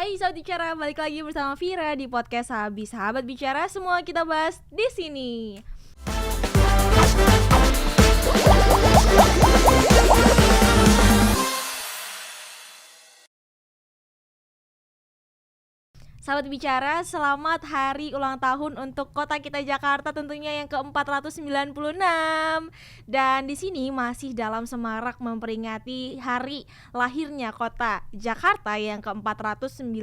Hai Sahabat Bicara, balik lagi bersama Vira di podcast Habis Sahabat Bicara, semua kita bahas di sini. Sahabat Bicara, selamat hari ulang tahun untuk kota kita Jakarta tentunya yang ke-496. Dan di sini masih dalam semarak memperingati hari lahirnya kota Jakarta yang ke-496.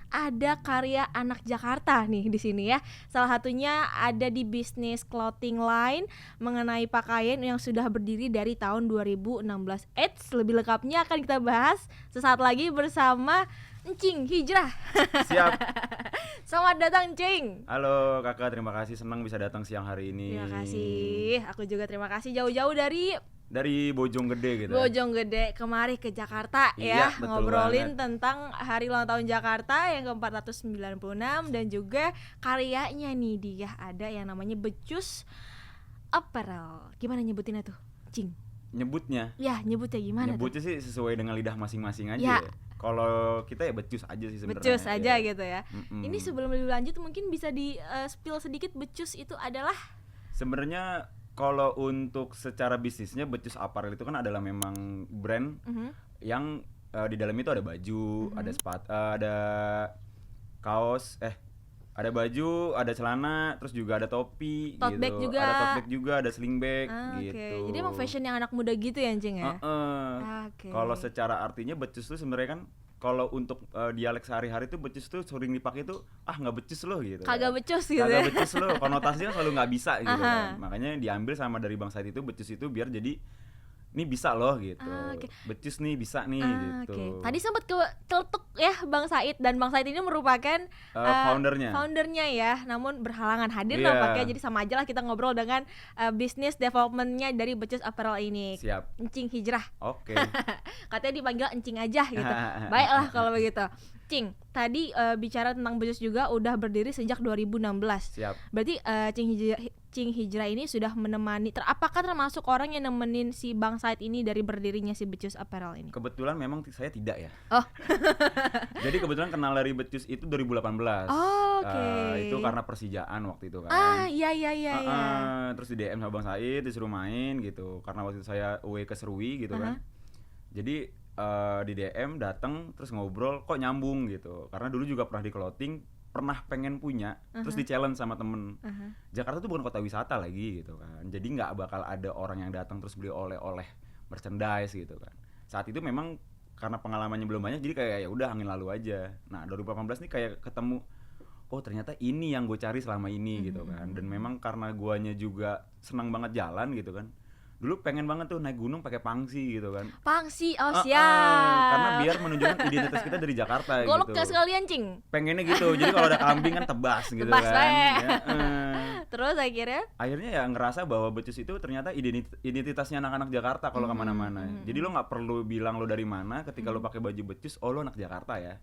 Ada karya anak Jakarta nih di sini ya. Salah satunya ada di bisnis clothing line mengenai pakaian yang sudah berdiri dari tahun 2016. Lebih lengkapnya akan kita bahas sesaat lagi bersama Encing Hijrah. Siap. Selamat datang Encing. Halo kakak, terima kasih, senang bisa datang siang hari ini. Terima kasih. Aku juga terima kasih jauh-jauh dari Bojonggede gitu. Bojonggede kemari ke Jakarta Iya, ya, betul ngobrolin banget. tentang hari ulang tahun Jakarta yang ke-496 dan juga karyanya nih dia ada yang namanya Becus Apparel. Gimana nyebutinnya tuh, Cing? Nyebutnya Gimana Nyebutnya sih sesuai dengan lidah masing-masing aja Ya. ya. Kalau kita ya becus aja sih sebenarnya. Becus aja ya. gitu ya. Ini sebelum lebih lanjut mungkin bisa di spill sedikit Becus itu adalah? Sebenarnya kalau untuk secara bisnisnya Becus Apparel itu kan adalah memang brand yang di dalam itu ada baju, ada sepatu, ada kaos, ada baju, ada celana, terus juga ada topi, Tote gitu. bag juga. Ada tote bag juga, ada sling bag, gitu. Oke. Jadi emang fashion yang anak muda gitu ya, Cing ya? Oke. Kalau secara artinya becus tuh sebenarnya kan kalau untuk dialek sehari-hari tuh becus tuh sering dipakai tuh nggak becus loh gitu. Kagak becus gitu Kagak ya. becus loh, konotasinya selalu nggak bisa gitu kan. Makanya diambil sama dari bang Said itu becus itu biar jadi ini bisa loh gitu. Oke. Becus nih bisa nih gitu. Oke. Tadi sempat keletuk ya Bang Said, dan Bang Said ini merupakan foundernya ya, namun berhalangan hadir nampaknya. Jadi sama aja lah kita ngobrol dengan bisnis developmentnya dari Becus Apparel ini. Siap. Encing Hijrah. Oke. Katanya dipanggil Encing aja gitu. Baiklah kalau begitu. Cing, tadi bicara tentang Becus juga udah berdiri sejak 2016. Siap. Berarti Cing Hijrah ini sudah menemani, apakah termasuk orang yang nemenin si Bang Said ini dari berdirinya si Becus Apparel ini? Kebetulan memang saya tidak ya. Oh. Jadi kebetulan kenal dari Becus itu 2018. Oke. Itu karena Persijaan waktu itu kan. Iya. Terus di DM sama Bang Said disuruh main gitu. Karena waktu itu saya away ke Serui gitu kan. Jadi di DM datang terus ngobrol kok nyambung gitu. Karena dulu juga pernah di clothing, pernah pengen punya, terus di challenge sama temen. Jakarta tuh bukan kota wisata lagi gitu kan. Jadi nggak bakal ada orang yang datang terus beli oleh-oleh merchandise gitu kan. Saat itu memang karena pengalamannya belum banyak, jadi kayak ya udah angin lalu aja. Nah 2018 nih kayak ketemu, oh ternyata ini yang gue cari selama ini gitu kan. Dan memang karena guanya juga senang banget jalan gitu kan. Dulu pengen banget tuh naik gunung pakai pangsi gitu kan. Pangsi, siap. Karena biar menunjukkan identitas kita dari Jakarta gitu. Golok gak sekalian, Cing? Pengennya gitu. Jadi kalau ada kambing kan tebas gitu Tebas, kan. Terus akhirnya ya ngerasa bahwa Becus itu ternyata identitasnya anak-anak Jakarta kalau kemana-mana. Jadi lo nggak perlu bilang lo dari mana ketika lo pakai baju Becus, oh lo anak Jakarta ya.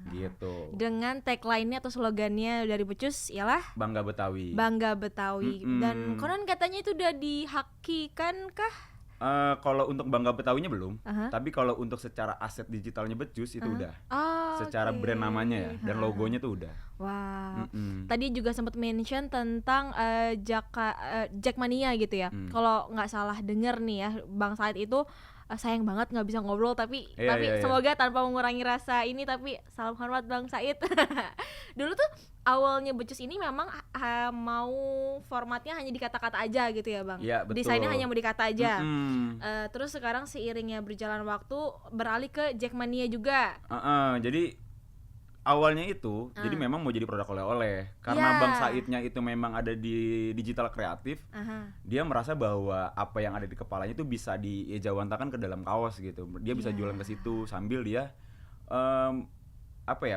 Gitu. Dengan tagline-nya atau slogannya dari Becus ialah Bangga Betawi. Bangga Betawi. Dan konon katanya itu udah dihakikan kah? Kalau untuk Bangga Betawinya belum, tapi kalau untuk secara aset digitalnya Becus itu udah. Secara brand namanya ya, dan logonya tuh udah. Wow. Tadi juga sempat mention tentang Jackmania gitu ya. Kalau nggak salah denger nih ya, Bang Said itu sayang banget nggak bisa ngobrol, tapi semoga tanpa mengurangi rasa ini, tapi salam hormat Bang Said. Dulu tuh awalnya Becus ini memang mau formatnya hanya di kata-kata aja gitu ya Bang. Iya, betul. Desainnya hanya mau di kata aja. Terus sekarang seiringnya berjalan waktu beralih ke Jackmania juga. Jadi awalnya itu, jadi memang mau jadi produk oleh-oleh. Karena Bang Saidnya itu memang ada di digital kreatif, dia merasa bahwa apa yang ada di kepalanya itu bisa diejawantakan ke dalam kaos gitu. Dia bisa jualan ke situ sambil dia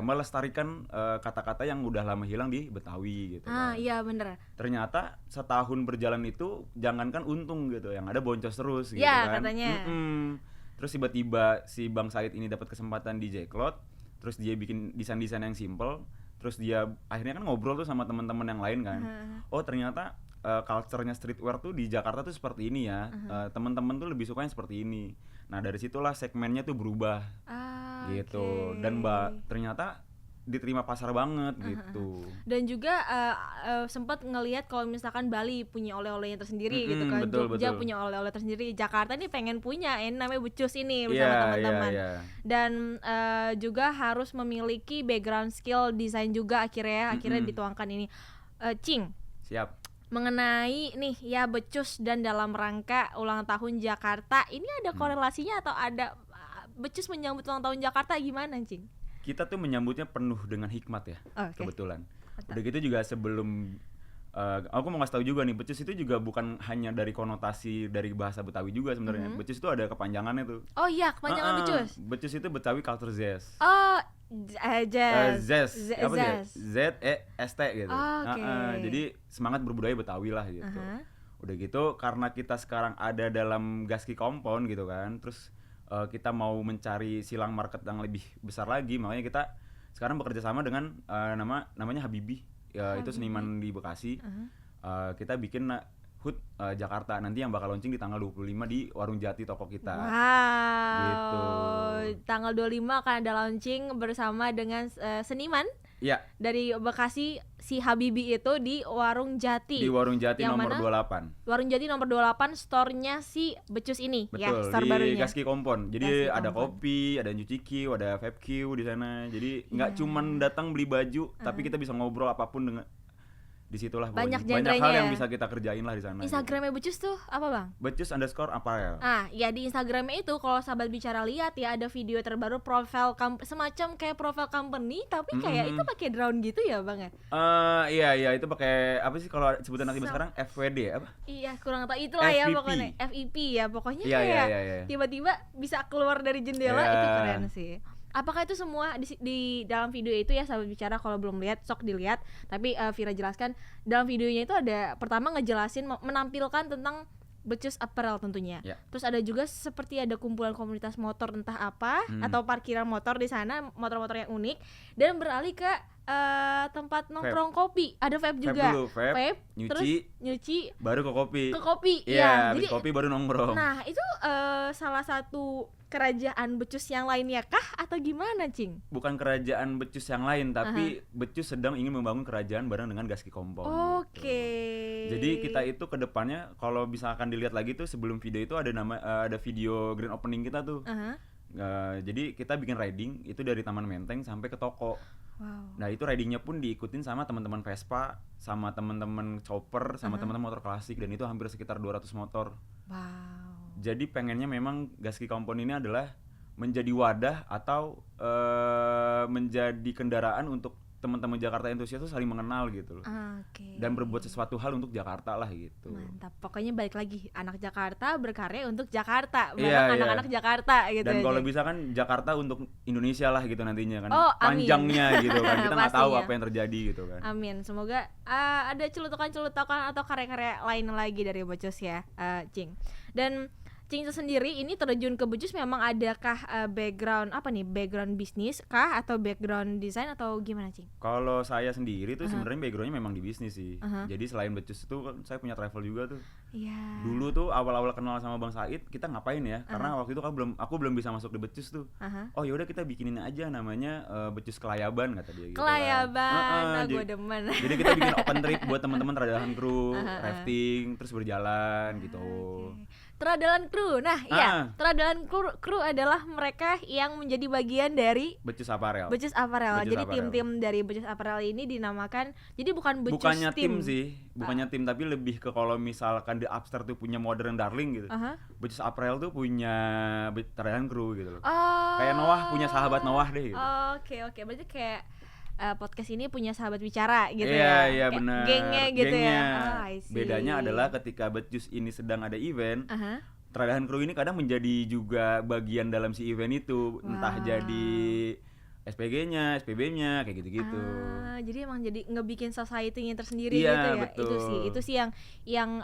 melestarikan kata-kata yang udah lama hilang di Betawi gitu kan. Iya bener. Ternyata setahun berjalan itu jangankan untung gitu, yang ada boncos terus gitu kan. Katanya. Terus tiba-tiba si Bang Said ini dapat kesempatan di Jcloth. Terus dia bikin desain-desain yang simple, terus dia akhirnya kan ngobrol tuh sama teman-teman yang lain kan. Oh ternyata culture-nya streetwear tuh di Jakarta tuh seperti ini ya. Teman-teman tuh lebih suka yang seperti ini. Nah dari situlah segmennya tuh berubah. gitu. Dan ternyata diterima pasar banget gitu. Dan juga sempat ngelihat kalau misalkan Bali punya oleh-olehnya tersendiri gitu kan, Jogja betul. punya oleh-oleh tersendiri, Jakarta nih pengen punya ini namanya becus ini bersama teman-teman. Dan juga harus memiliki background skill desain juga akhirnya dituangkan ini. Cing. Siap. Mengenai nih ya becus dan dalam rangka ulang tahun Jakarta, ini ada korelasinya atau ada becus menyambut ulang tahun Jakarta gimana, Cing? Kita tuh menyambutnya penuh dengan hikmat ya, kebetulan. Udah gitu juga sebelum aku mau ngasih tahu juga nih, becus itu juga bukan hanya dari konotasi dari bahasa Betawi juga sebenarnya. Becus itu ada kepanjangannya tuh. Oh iya, kepanjangan becus. Becus itu Betawi culture jazz. Oh, Zest. Apa sih? Z-E-S-T gitu. Jadi semangat berbudaya Betawi lah gitu. Udah gitu karena kita sekarang ada dalam Gaski Kompon gitu kan. Terus kita mau mencari silang market yang lebih besar lagi, makanya kita sekarang bekerja sama dengan namanya Habibi. Itu seniman di Bekasi. Kita bikin HUT Jakarta nanti yang bakal launching di tanggal 25 di Warung Jati toko kita. Wow. Gitu. Tanggal 25 akan ada launching bersama dengan seniman. Iya. Dari Bekasi si Habibi itu di Warung Jati. Di Warung Jati yang nomor mana? 28. Warung Jati nomor 28, store-nya si Becus ini. Betul, ya, store di barunya. Gaski Kompon. Jadi Gaski ada Kompon. kopi, ada nyuci Q, ada vape Q di sana. Jadi nggak cuman datang beli baju, tapi kita bisa ngobrol apapun dengan disitulah banyak banyak hal yang ya. bisa kita kerjain lah di sana. Instagramnya Becus tuh apa bang? Becus_apparel. Ya di Instagramnya itu kalau sahabat bicara lihat ya ada video terbaru profile semacam kayak profile company tapi kayak itu pakai drone gitu ya bang ya? Iya itu pakai apa sih kalau sebutan nanti sekarang FWD apa? Iya kurang tahu itulah FVP. Ya pokoknya FVP ya pokoknya Iya, kayak iya. tiba-tiba bisa keluar dari jendela itu keren sih. Apakah itu semua di dalam video itu ya sahabat bicara, kalau belum lihat sok dilihat. Tapi Vira jelaskan dalam videonya itu ada pertama ngejelasin menampilkan tentang Becus Apparel tentunya. Terus ada juga seperti ada kumpulan komunitas motor entah apa atau parkiran motor di sana, motor-motor yang unik dan beralih ke tempat nongkrong kopi. Ada vape juga. Vape, nyuci baru ke kopi. Iya, habis kopi baru nongkrong. Nah, itu salah satu kerajaan Becus yang lainnya kah atau gimana, Cing? Bukan kerajaan Becus yang lain, tapi Becus sedang ingin membangun kerajaan bareng dengan Gaski Kompon. Oke. Jadi kita itu ke depannya kalau misalkan dilihat lagi tuh sebelum video itu ada video grand opening kita tuh. Jadi kita bikin riding itu dari Taman Menteng sampai ke toko. Wow. Nah itu ridingnya pun diikutin sama teman-teman Vespa, sama teman-teman chopper, sama teman-teman motor klasik dan itu hampir sekitar 200 motor. Wow. Jadi pengennya memang Gaski Kompon ini adalah menjadi wadah atau menjadi kendaraan untuk teman-teman Jakarta entusias itu saling mengenal gitu loh. Dan berbuat sesuatu hal untuk Jakarta lah gitu. Mantap. Pokoknya balik lagi anak Jakarta berkarya untuk Jakarta, bareng anak-anak Jakarta gitu. Dan kalau bisa kan Jakarta untuk Indonesia lah gitu nantinya kan. amin. Panjangnya gitu kan. Kita nggak tahu apa yang terjadi gitu kan. Amin. Semoga ada celutukan-celutukan atau karya-karya lain lagi dari Becus ya, Cing. Dan Cing itu sendiri ini terjun ke Becus memang adakah background bisnis kah atau background desain atau gimana, Cing? Kalau saya sendiri tuh sebenarnya backgroundnya memang di bisnis sih. Jadi selain Becus itu kan saya punya travel juga tuh. Iya. Dulu tuh awal-awal kenal sama Bang Said kita ngapain ya? Karena waktu itu kan aku belum bisa masuk di Becus tuh. Oh ya udah kita bikinin aja namanya Becus Kelayaban kata dia gitu. Kelayaban, gue demen. Jadi kita bikin open trip buat teman-teman teradalan kru, rafting, terus berjalan gitu. Teradalan kru. Nah, iya, teradalan kru adalah mereka yang menjadi bagian dari Becus Apparel. Jadi tim-tim dari Becus Apparel ini dinamakan, jadi bukan Becus bukannya tim sih, bukannya tim tapi lebih ke kalau misalkan di Upstart tuh punya Modern Darling gitu. Becus Apparel tuh punya teradalan kru gitu loh. Kayak Noah punya sahabat Noah deh gitu. Oke. Berarti kayak podcast ini punya sahabat bicara gitu Iya benar. Gengnya gitu ya. Bedanya adalah ketika Becus ini sedang ada event, teradalan kru ini kadang menjadi juga bagian dalam si event itu, entah jadi SPG-nya, SPB-nya kayak gitu-gitu. Jadi emang jadi ngebikin society-nya tersendiri gitu ya. Betul. Itu sih yang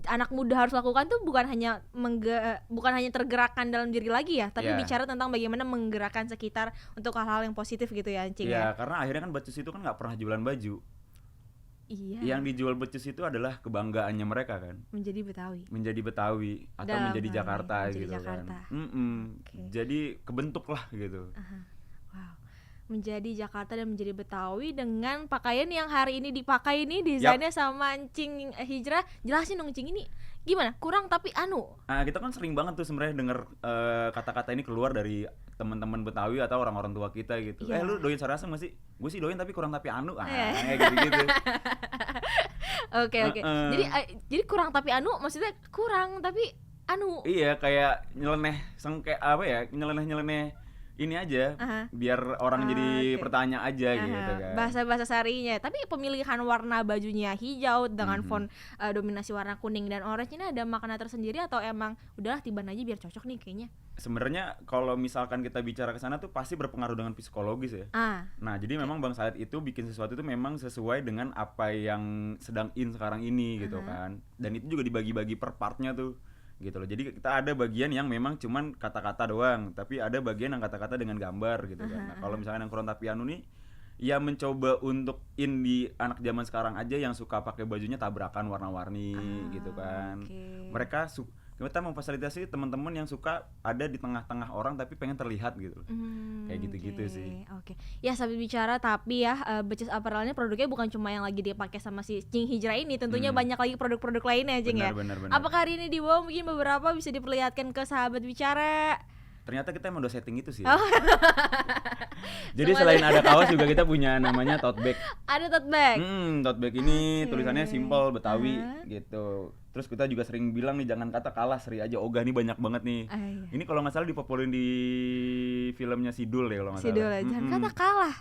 anak muda harus lakukan tuh bukan hanya tergerakkan dalam diri lagi ya, tapi bicara tentang bagaimana menggerakkan sekitar untuk hal-hal yang positif gitu ya, Cing. Iya, karena akhirnya kan Becus itu kan nggak pernah jualan baju. Iya. yang dijual becus itu adalah kebanggaannya mereka kan, Menjadi Betawi. menjadi Betawi atau Dalam menjadi hal ini, Jakarta menjadi gitu Jakarta. kan. Oke. Jadi kebentuk lah gitu. Wow. Menjadi Jakarta dan menjadi Betawi dengan pakaian yang hari ini dipakai ini desainnya sama Cing Hijrah. Jelasin dong Cing, ini gimana? Kurang tapi anu. Nah, kita kan sering banget tuh sebenarnya denger kata-kata ini keluar dari teman-teman Betawi atau orang-orang tua kita gitu. Iya. Lu doyan sarasem gak sih? Gue sih doyan tapi kurang tapi anu. Iya. Kayak gitu-gitu. Oke. Jadi kurang tapi anu maksudnya kurang tapi anu. Iya, kayak nyeleneh kayak apa ya? Nyeleneh ini aja biar orang jadi Oke. pertanyaan aja gitu kan. Bahasa-bahasa sarinya. Tapi pemilihan warna bajunya hijau dengan font dominasi warna kuning dan orange ini ada makna tersendiri atau emang udahlah tiban aja biar cocok nih kayaknya. Sebenarnya kalau misalkan kita bicara ke sana tuh pasti berpengaruh dengan psikologis ya. Nah, jadi memang Bang Said itu bikin sesuatu itu memang sesuai dengan apa yang sedang in sekarang ini gitu kan. Dan itu juga dibagi-bagi per partnya tuh gitu loh. Jadi kita ada bagian yang memang cuman kata-kata doang, tapi ada bagian yang kata-kata dengan gambar gitu kan. Nah, kalau misalkan yang Kurang Tapi Anu nih ya mencoba untuk in di anak zaman sekarang aja yang suka pakai bajunya tabrakan warna-warni gitu kan. Oke. Mereka kita memfasilitasi teman-teman yang suka ada di tengah-tengah orang tapi pengen terlihat gitu. Kayak gitu-gitu sih. Oke. Ya sambil bicara tapi ya Becus Apparel-nya produknya bukan cuma yang lagi dipakai sama si Cing Hijrah ini, tentunya banyak lagi produk-produk lainnya Cing ya. Benar. Apakah hari ini dibawa mungkin beberapa bisa diperlihatkan ke sahabat bicara? Ternyata kita emang udah setting itu sih. Oh. Jadi selain ada kaos juga kita punya namanya tote bag. Ada tote bag. Tote bag ini tulisannya simple Betawi gitu. Terus kita juga sering bilang nih jangan kata kalah, seri aja ogah nih banyak banget nih. Iya. Ini kalau nggak salah dipopulerin di filmnya Sidul ya kalau nggak salah. Sidul jangan kata kalah.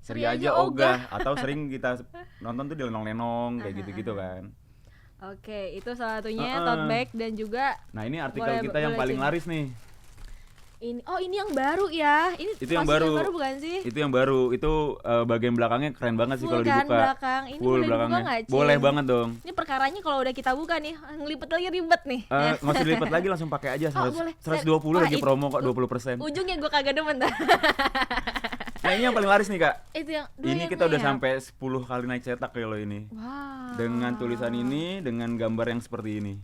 Seri aja ogah atau sering kita nonton tuh di lenong-lenong kayak gitu-gitu kan. Oke, itu salah satunya tote bag dan juga Nah, ini artikel kita yang paling Cing. laris nih. Ini yang baru ya. Ini Itu yang pasti baru. bukan sih? Itu yang baru. Itu bagian belakangnya keren banget sih Full kalau kan dibuka. belakang. Ini Full boleh dibuka belakangnya. nggak, Cing? Boleh banget dong. Ini perkaranya kalau udah kita buka nih, ngelipet lagi ribet nih. Nggak usah dilipat lagi, langsung pakai aja. Boleh. 120 lagi Wah, promo kok 20%. Ujungnya gue kagak demen dah. Nah, ini yang paling laris nih Kak. Itu yang Ini kita udah sampai 10 kali naik cetak ya lo ini. Wow. Dengan tulisan ini, dengan gambar yang seperti ini.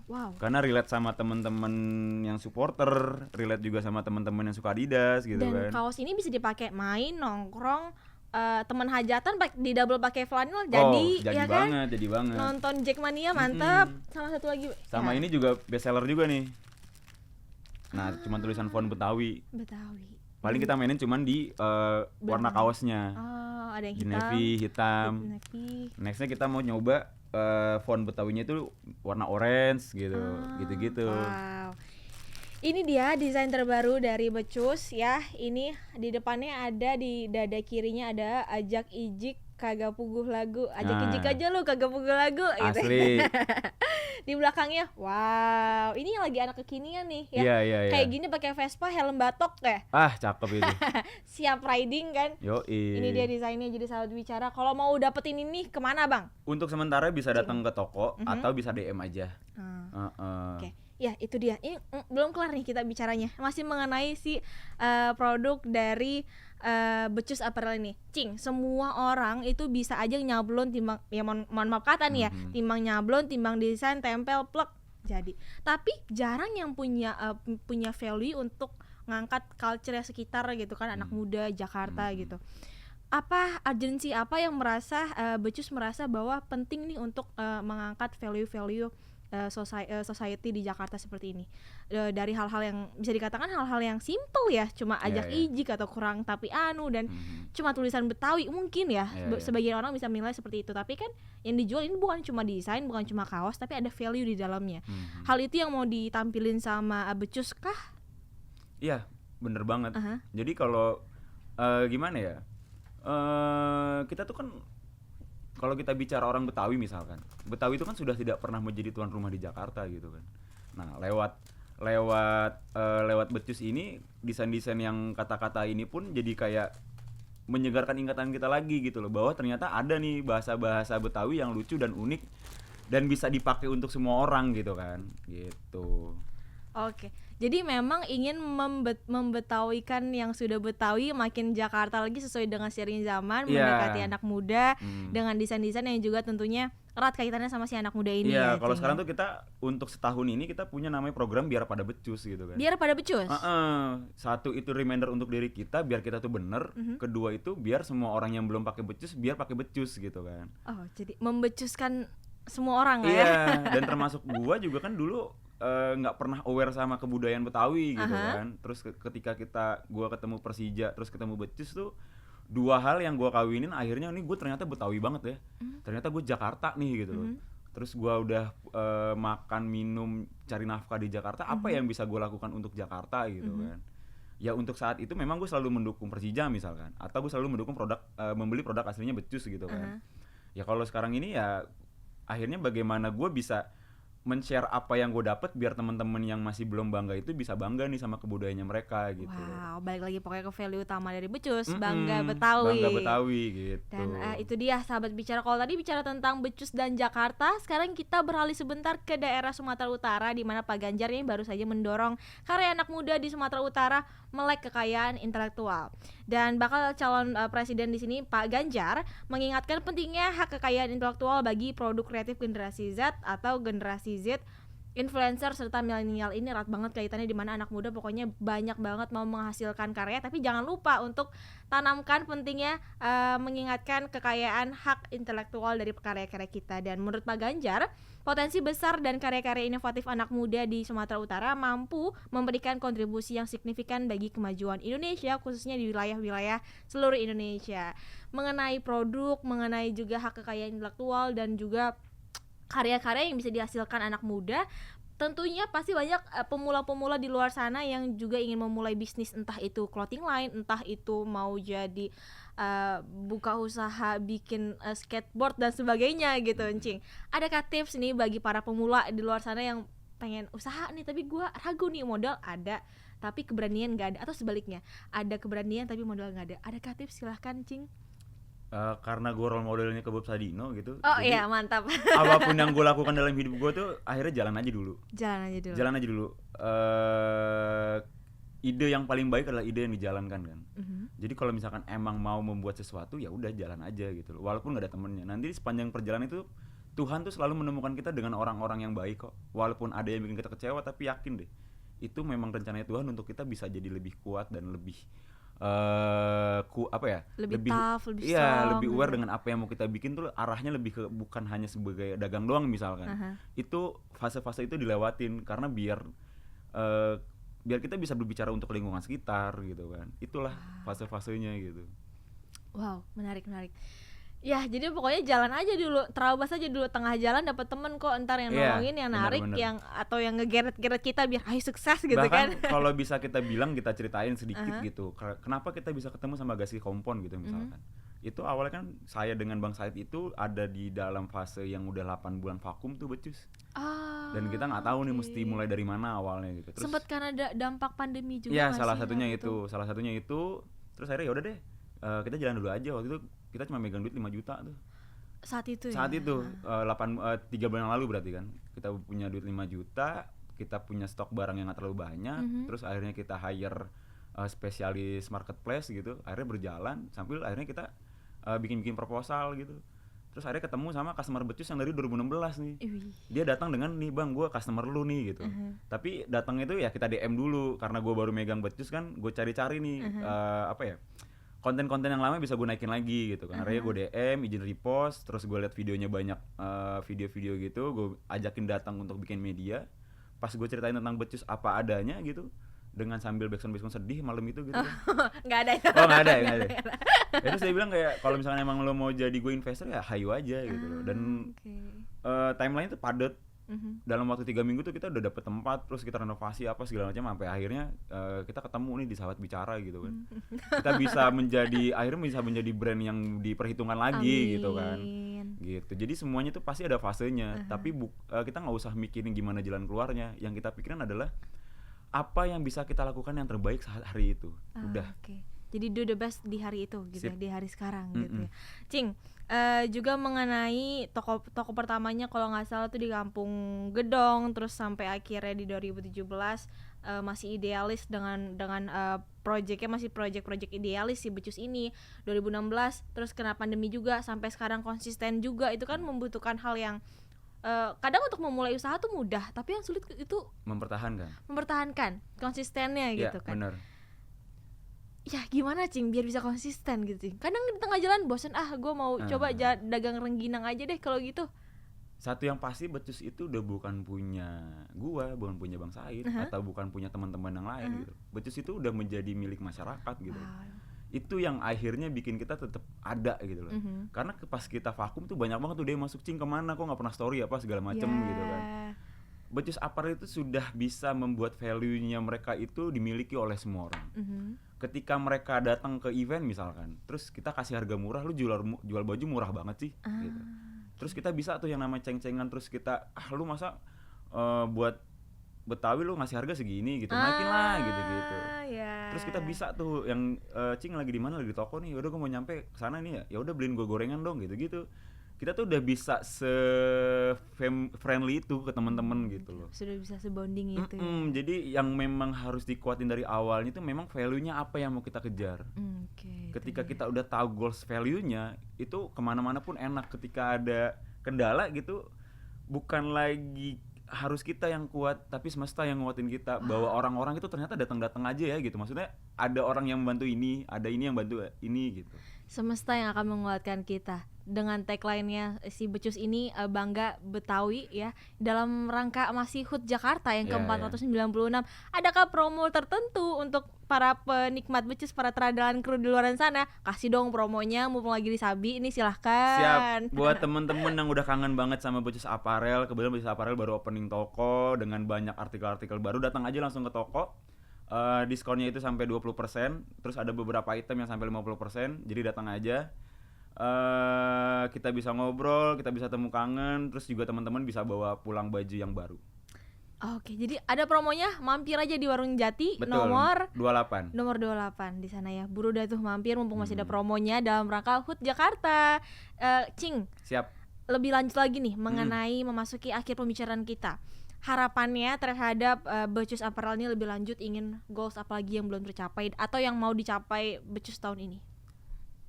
Wow. Karena relate sama teman-teman yang supporter, relate juga sama teman-teman yang suka Adidas gitu Dan kan. kaos ini bisa dipakai main, nongkrong, teman hajatan di double pakai flanel jadi ya kan? banget, jadi banget. Nonton Jackmania mantap. Sama satu lagi. Sama ini juga best seller juga nih. Nah, cuman tulisan font Betawi. Betawi. Paling kita mainin cuman di warna kaosnya. Oh, ada yang Di hitam. navy, hitam. Navy. Nextnya kita mau nyoba font Betawinya itu warna orange gitu, gitu-gitu. Wow. Ini dia desain terbaru dari Becus ya. Ini di depannya ada, di dada kirinya ada ajak ijik kagak puguh lagu. Ajak ijik aja lu kagak puguh lagu gitu. Asli. Di belakangnya, wow, ini yang lagi anak kekinian nih ya. Iya. Kayak gini pakai Vespa, helm batok ya. Cakep itu. Siap riding kan. Yoi. Ini dia desainnya, jadi sahabat bicara. Kalau mau dapetin ini kemana bang? Untuk sementara bisa datang ke toko atau bisa DM aja. Oke. Ya itu dia. Ini belum kelar nih kita bicaranya. Masih mengenai si produk dari Becus Apparel ini. Cing, semua orang itu bisa aja nyablon timbang, ya mohon maaf kata nih ya, timbang nyablon, timbang desain, tempel, plek jadi. Tapi jarang yang punya value untuk ngangkat culture sekitar gitu kan, anak muda Jakarta gitu. Apa urgensi apa yang merasa Becus merasa bahwa penting nih untuk mengangkat value-value society di Jakarta seperti ini, dari hal-hal yang bisa dikatakan hal-hal yang simple ya, cuma ajak ijik atau kurang tapi anu dan cuma tulisan Betawi mungkin ya. Sebagian orang bisa menilai seperti itu, tapi kan yang dijual ini bukan cuma desain, bukan cuma kaos, tapi ada value di dalamnya. Hal itu yang mau ditampilin sama Becus kah? Iya, bener banget. Jadi kalau gimana ya, kita tuh kan kalau kita bicara orang Betawi misalkan, Betawi itu kan sudah tidak pernah menjadi tuan rumah di Jakarta gitu kan. Nah, lewat Becus ini, desain-desain yang kata-kata ini pun jadi kayak menyegarkan ingatan kita lagi gitu loh, bahwa ternyata ada nih bahasa-bahasa Betawi yang lucu dan unik dan bisa dipakai untuk semua orang gitu kan. Gitu. Oke. Jadi memang ingin membetawikan yang sudah Betawi makin Jakarta lagi sesuai dengan seiring zaman, mendekati anak muda dengan desain-desain yang juga tentunya erat kaitannya sama si anak muda ini ya. Iya, kalau sekarang tuh kita untuk setahun ini kita punya namanya program biar pada becus gitu kan. Biar pada becus. Satu itu reminder untuk diri kita biar kita tuh bener. Kedua itu biar semua orang yang belum pakai becus biar pakai becus gitu kan. Oh, jadi membecuskan semua orang ya. Iya, dan termasuk gua juga kan dulu nggak pernah aware sama kebudayaan Betawi gitu kan. Terus ketika gua ketemu Persija terus ketemu becus tuh dua hal yang gue kawinin akhirnya nih gue ternyata Betawi banget ya. Ternyata gue Jakarta nih gitu loh. Terus gue udah makan minum cari nafkah di Jakarta, apa yang bisa gue lakukan untuk Jakarta gitu kan. Ya untuk saat itu memang gue selalu mendukung Persija misalkan, atau gue selalu mendukung membeli produk aslinya becus gitu kan. Ya kalau sekarang ini ya akhirnya bagaimana gue bisa men-share apa yang gue dapet biar teman-teman yang masih belum bangga itu bisa bangga nih sama kebudayaannya mereka gitu. Wow, balik lagi pokoknya ke value utama dari becus, bangga Betawi. Bangga Betawi gitu. Dan itu dia sahabat bicara. Kalau tadi bicara tentang becus dan Jakarta, sekarang kita beralih sebentar ke daerah Sumatera Utara di mana Pak Ganjar ini baru saja mendorong karya anak muda di Sumatera Utara melek kekayaan intelektual. Dan bakal calon presiden di sini Pak Ganjar mengingatkan pentingnya hak kekayaan intelektual bagi produk kreatif generasi Z atau generasi Z, influencer serta milenial ini erat banget kaitannya, di mana anak muda pokoknya banyak banget mau menghasilkan karya, tapi jangan lupa untuk tanamkan pentingnya mengingatkan kekayaan hak intelektual dari karya-karya kita. Dan menurut Pak Ganjar, potensi besar dan karya-karya inovatif anak muda di Sumatera Utara mampu memberikan kontribusi yang signifikan bagi kemajuan Indonesia, khususnya di wilayah-wilayah seluruh Indonesia. Mengenai produk, mengenai juga hak kekayaan intelektual dan juga karya-karya yang bisa dihasilkan anak muda, tentunya pasti banyak pemula-pemula di luar sana yang juga ingin memulai bisnis, entah itu clothing line, entah itu mau jadi buka usaha bikin skateboard dan sebagainya gitu, Encing. Adakah tips nih bagi para pemula di luar sana yang pengen usaha nih tapi gue ragu nih, modal ada tapi keberanian nggak ada, atau sebaliknya ada keberanian tapi modal nggak ada? Adakah tips? Silahkan, Cing. Karena gue role modelnya ke Bob Sadino gitu. Oh jadi, iya, mantap. apapun yang gue lakukan dalam hidup gue tuh akhirnya jalan aja dulu. Ide yang paling baik adalah ide yang dijalankan kan. Jadi kalau misalkan emang mau membuat sesuatu ya udah jalan aja gitu loh. Walaupun gak ada temennya, nanti sepanjang perjalanan itu Tuhan tuh selalu menemukan kita dengan orang-orang yang baik kok. Walaupun ada yang bikin kita kecewa, tapi yakin deh itu memang rencananya Tuhan untuk kita bisa jadi lebih kuat dan lebih lebih tough, lebih strong, lebih aware dengan apa yang mau kita bikin tuh arahnya lebih ke bukan hanya sebagai dagang doang misalkan. Itu fase-fase itu dilewatin karena biar kita bisa berbicara untuk lingkungan sekitar gitu kan. Itulah fase-fasenya gitu. Wow, menarik. Ya, jadi pokoknya jalan aja dulu, terabas aja dulu, tengah jalan dapat temen kok ntar yang nolongin, yang narik, bener. Yang atau yang ngegeret-geret kita biar ayo sukses gitu. Bahkan kan. Kalau bisa kita bilang, kita ceritain sedikit gitu. Kenapa kita bisa ketemu sama Gasih Kompon gitu misalkan. Itu awalnya kan saya dengan Bang Said itu ada di dalam fase yang udah 8 bulan vakum tuh becus. Dan kita nggak tahu nih mesti mulai dari mana awalnya gitu. Terus sempat karena ada dampak pandemi juga. Iya, salah satunya itu. Terus akhirnya ya udah deh, kita jalan dulu aja. Waktu itu kita cuma megang duit 5 juta tuh. Saat itu 3 bulan yang lalu berarti kan. Kita punya duit 5 juta, kita punya stok barang yang gak terlalu banyak. Terus akhirnya kita hire spesialis marketplace gitu. Akhirnya berjalan sambil akhirnya kita bikin proposal gitu. Terus akhirnya ketemu sama customer becus yang dari 2016 nih. Dia datang dengan nih bang, gue customer lu nih gitu. Tapi datang itu ya kita DM dulu karena gue baru megang becus kan, gue cari-cari nih konten-konten yang lama bisa gue naikin lagi gitu kan. Akhirnya gue DM, izin repost, terus gue liat videonya banyak video-video gitu, gue ajakin datang untuk bikin media. Pas gue ceritain tentang becus apa adanya gitu, dengan sambil backsound sedih malam itu gitu. Nggak ada. Nggak ada. Terus saya bilang kayak kalau misalnya emang lo mau jadi gue investor ya hayu aja gitu loh. Dan timeline itu padat. Dalam waktu 3 minggu tuh kita udah dapet tempat, terus kita renovasi apa segala macam, sampai akhirnya kita ketemu nih di Sahabat Bicara gitu kan. Kita bisa menjadi brand yang diperhitungkan lagi. Amin. Gitu kan. Gitu. Jadi semuanya tuh pasti ada fasenya, tapi kita nggak usah mikirin gimana jalan keluarnya. Yang kita pikirin adalah apa yang bisa kita lakukan yang terbaik saat hari itu. Udah. Jadi do the best di hari itu gitu ya, di hari sekarang gitu ya. Cing, juga mengenai toko pertamanya kalau nggak salah tuh di Kampung Gedong, terus sampai akhirnya di 2017 masih idealis dengan projectnya masih project idealis si Becus ini 2016, terus kena pandemi juga sampai sekarang konsisten juga. Itu kan membutuhkan hal yang kadang untuk memulai usaha tuh mudah, tapi yang sulit itu mempertahankan konsistennya ya, gitu kan. Bener. Ya gimana Cing biar bisa konsisten gitu Cing? Kadang di tengah jalan bosen, gue mau coba dagang rengginang aja deh kalau gitu. Satu yang pasti Becus itu udah bukan punya gua, bukan punya Bang Said, atau bukan punya teman-teman yang lain gitu. Becus itu udah menjadi milik masyarakat gitu. Itu yang akhirnya bikin kita tetap ada gitu loh. Karena pas kita vakum tuh banyak banget tuh dia masuk, Cing kemana, kok nggak pernah story apa segala macem gitu kan. Becus Apparel itu sudah bisa membuat value-nya mereka itu dimiliki oleh semua orang. Ketika mereka datang ke event misalkan, terus kita kasih harga murah, lu jual baju murah banget sih gitu. Terus kita bisa tuh yang namanya ceng-cengan, terus kita lu masa buat Betawi lu ngasih harga segini gitu, naikin lah gitu-gitu. Terus kita bisa tuh yang Cing lagi di mana, lagi di toko nih, udah gue mau nyampe kesana nih ya udah beliin gue gorengan dong gitu-gitu. Kita tuh udah bisa friendly itu ke teman-teman gitu loh. Sudah bisa sebonding itu. Jadi yang memang harus dikuatin dari awalnya itu memang value-nya apa yang mau kita kejar. Ketika kita udah tahu goals value-nya, itu kemana-mana pun enak. Ketika ada kendala gitu, bukan lagi harus kita yang kuat, tapi semesta yang nguatin kita. Bahwa orang-orang itu ternyata datang-datang aja ya gitu. Maksudnya ada orang yang membantu ini, ada ini yang bantu ini gitu. Semesta yang akan menguatkan kita. Dengan tagline-nya si Becus ini bangga Betawi ya, dalam rangka masih HUT Jakarta yang ke-496. Adakah promo tertentu untuk para penikmat Becus, para tradalan kru di luar sana? Kasih dong promonya mumpung lagi di Sabi ini, silahkan. Siap. Buat temen-temen yang udah kangen banget sama Becus Apparel, kebetulan Becus Apparel baru opening toko dengan banyak artikel-artikel baru, datang aja langsung ke toko. Diskonnya itu sampai 20%, terus ada beberapa item yang sampai 50%, jadi datang aja. Kita bisa ngobrol, kita bisa temu kangen, terus juga teman-teman bisa bawa pulang baju yang baru. Oke, jadi ada promonya, mampir aja di Warung Jati. Betul, nomor 28 di sana ya. Buru dah tuh mampir mumpung masih ada promonya dalam rangka HUT Jakarta. Cing, siap. Lebih lanjut lagi nih mengenai memasuki akhir pembicaraan kita. Harapannya terhadap Becus Apparel ini lebih lanjut, ingin goals apa lagi yang belum tercapai atau yang mau dicapai Becus tahun ini?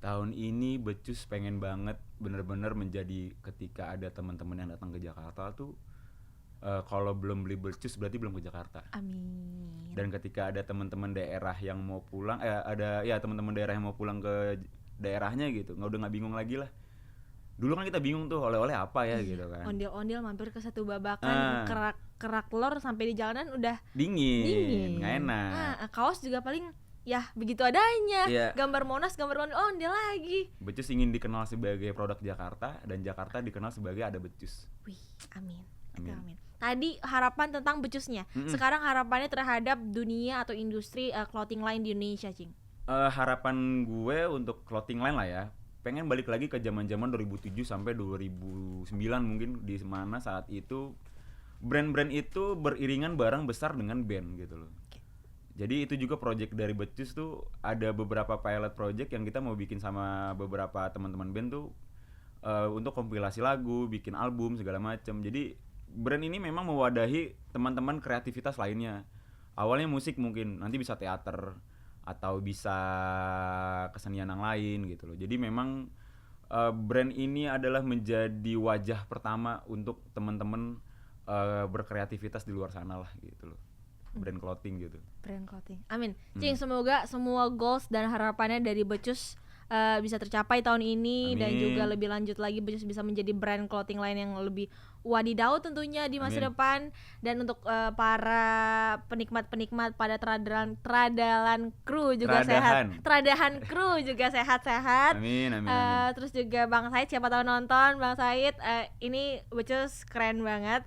Tahun ini Becus pengen banget bener-bener menjadi, ketika ada teman-teman yang datang ke Jakarta tuh kalau belum beli Becus berarti belum ke Jakarta. Amin. Dan ketika ada teman-teman daerah yang mau pulang, teman-teman daerah yang mau pulang ke daerahnya gitu, udah nggak bingung lagi lah. Dulu kan kita bingung tuh oleh-oleh apa ya gitu kan. Ondel-ondel mampir ke Satu Babakan, kerak telur sampai di jalanan udah dingin, nggak enak. Kaos juga paling ya begitu adanya. Gambar Monas, gambar ondel lagi. Becus ingin dikenal sebagai produk Jakarta, dan Jakarta dikenal sebagai ada Becus. Wih, amin. Tadi harapan tentang Becusnya. Sekarang harapannya terhadap dunia atau industri clothing line di Indonesia, Cing. Harapan gue untuk clothing line lah ya, pengen balik lagi ke zaman-zaman 2007 sampai 2009 mungkin, di mana saat itu brand-brand itu beriringan barang besar dengan band gitu loh. Jadi itu juga project dari Becus tuh, ada beberapa pilot project yang kita mau bikin sama beberapa teman-teman band tuh untuk kompilasi lagu, bikin album segala macam. Jadi brand ini memang mewadahi teman-teman kreativitas lainnya. Awalnya musik, mungkin nanti bisa teater atau bisa kesenian yang lain gitu loh. Jadi memang brand ini adalah menjadi wajah pertama untuk teman-teman berkreativitas di luar sana lah gitu loh. Brand clothing gitu. Brand clothing. Amin. Cing, semoga semua goals dan harapannya dari Becus bisa tercapai tahun ini. Amin. Dan juga lebih lanjut lagi Becus bisa menjadi brand clothing lain yang lebih wadidaw tentunya di masa depan. Dan untuk para penikmat-penikmat pada tradalan kru juga sehat. Tradahan kru juga sehat-sehat. Amin. Terus juga Bang Said, siapa tahu nonton Bang Said, ini Becus keren banget.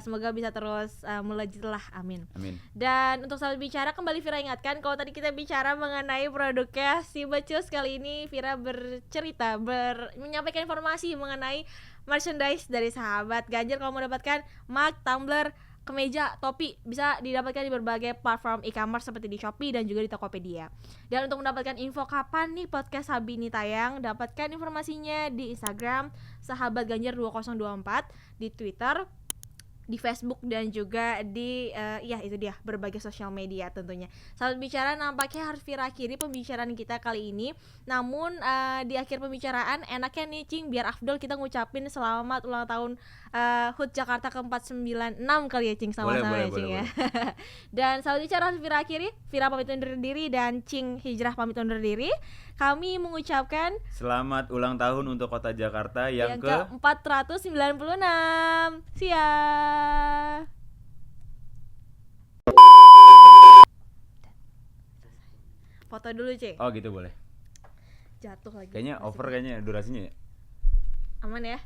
Semoga bisa terus melejit lah, amin. Dan untuk sahabat bicara, kembali Vira ingatkan kalau tadi kita bicara mengenai produknya si Becus, kali ini Vira bercerita, menyampaikan informasi mengenai merchandise dari sahabat Ganjar. Kalau mau dapatkan mug, tumbler, kemeja, topi bisa didapatkan di berbagai platform e-commerce seperti di Shopee dan juga di Tokopedia. Dan untuk mendapatkan info kapan nih podcast Sabi ini tayang, dapatkan informasinya di Instagram Sahabat Ganjar 2024, di Twitter di Facebook dan juga di ya itu dia berbagai sosial media tentunya. Sahabat bicara, nampaknya harus akhiri pembicaraan kita kali ini. Namun di akhir pembicaraan enaknya nih Cing, biar afdol kita ngucapin selamat ulang tahun HUT Jakarta ke-496 kali ya Cing, sama-sama ya Cing ya. Dan sahabat bicara harus akhiri, Vira pamit undur diri dan Cing Hijrah pamit undur diri. Kami mengucapkan selamat ulang tahun untuk Kota Jakarta yang ke 496. Sia. Foto dulu, Cing. Oh gitu boleh. Jatuh lagi. Kayaknya over kayaknya durasinya ya. Aman ya.